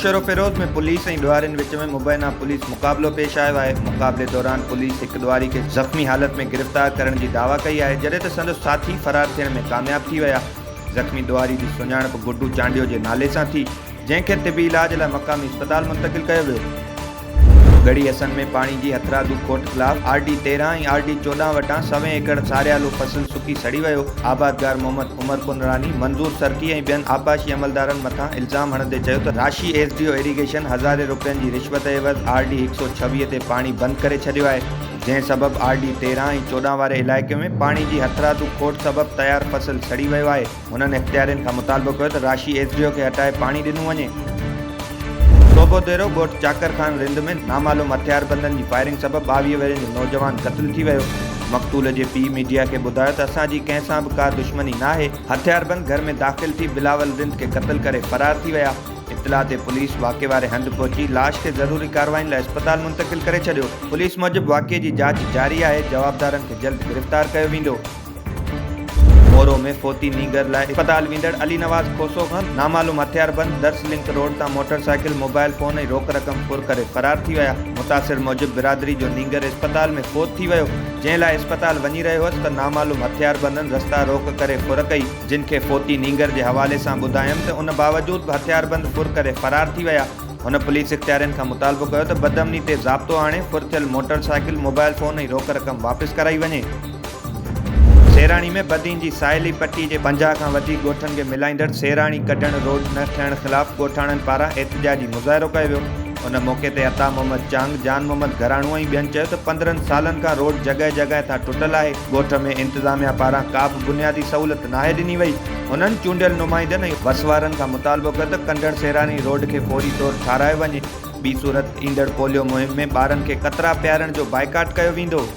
नौशहरो फिरोज में पुलिस ऐं ॾुआरियुनि विच में मुबैना पुलिस मुक़ाबलो पेश आयो आहे। मुक़ाबले दौरान पुलिस हिकु ॾुआरी खे ज़ख़्मी हालत में गिरफ़्तार करण जी दावा कई आहे, जॾहिं त संदसि साथी फरार थियण में कामयाब थी विया। ज़ख़्मी ॾुआरी जी सुञाणप गुड्डू चांडियो जे नाले सां थी, जंहिंखे तिबी इलाज लाइ मक़ामी अस्पताल मुंतक़िल कयो वियो। गढ़ी हसन में पाणी जी हथरादू खोट ख़िलाफ़ RD 13 ऐं RD 14 वटां 100 एकड़ सारियालो फसल सुकी सड़ी वियो। आबादगार मोहम्मद उमर कुनरानी, मंज़ूर सरकी ऐं ॿियनि आबाशी अमलदारनि मथां इल्ज़ाम हणंदे चयो त राशी SDO इरीगेशन 1000 रुपयनि जी रिश्वत एवज़ RD 126 ते पाणी बंदि करे छॾियो आहे, जंहिं सबबि RD 13 ऐं 14 वारे इलाइक़े में पाणी जी हथरादू खोट सबबि तयारु फसल सड़ी वियो आहे। हुननि इख़्तियारियुनि खां मुतालबो कयो त राशी SDO खे हटाए पाणी ॾिनो वञे। सोबोदेरो ॻोठ चाकर खान रिंद में नामालूम हथियारबंदनि जी फायरिंग सबबि 22 वरे जो नौजवान क़त्ल थी वियो। मक़तूल जे पीउ मीडिया खे ॿुधायो त असांजी कंहिं सां बि का दुश्मनी नाहे। हथियारबंद घर में दाख़िल थी बिलावल रिंद खे क़त्ल करे फरार थी विया। इत्तला ते पुलिस वाक़े वारे हंधि पहुची लाश खे ज़रूरी कार्रवाइनि लाइ अस्पताल मुंतक़िल करे छॾियो। पुलिस मूजिबि वाक़े जी जांच जारी आहे। जवाबदारनि खे जल्द गिरफ़्तार कयो वेंदो। मोरो में फोती नीगर लाइ अस्पताल वेंदड़ अली नवाज़ खोसो खान नामालूम हथियारबंद दर्स लिंक रोड तां मोटरसाइकिल, मोबाइल फोन ऐं रोक रक़म फुर करे फरार थी विया। मुतासिर मूजिबि बिरादरी जो नीगर अस्पताल में फोत थी वियो, जंहिं लाइ अस्पताल वञी रहियो हुअसि त नामालूम हथियारबंदनि रस्ता रोक करे फुर कई, जिन खे फोती नीगर जे हवाले सां ॿुधायमि त उन बावजूद बि हथियारबंद फुर करे फरार थी विया। हुन पुलिस इख़्तियारियुनि खां मुतालबो कयो त बदअमनी ते ज़ाब्तो आणे फुर थियल मोटरसाइकिल, मोबाइल फोन ऐं रोक रक़म वापसि कराई वञे। सेराणी में बदीन जी साहिली पट्टी जे 50 खां वधीक ॻोठनि खे मिलाईंदड़ सेराणी कढण रोड न थियण ख़िलाफ़ ॻोठाणनि पारां एहतिजाजी मुज़ाहिरो कयो वियो। उन मौक़े ते अता मोहम्मद चांग, जान मोहम्मद घराणू ऐं ॿियनि चयो त 15 सालनि खां रोड जॻह जॻह तां टुटल आहे। ॻोठ में इंतिज़ामिया पारां का बि बुनियादी सहूलियत नाहे ॾिनी वई। हुननि चूंडियल नुमाइंदनि ऐं वसवारनि खां मुतालबो कयो त कंडड़ सेराणी रोड खे फौरी तौरु ठारायो वञे। ॿी सूरत ईंदड़ पोलियो मुहिम में ॿारनि खे कतरा पियारण जो बाइकाट कयो वेंदो।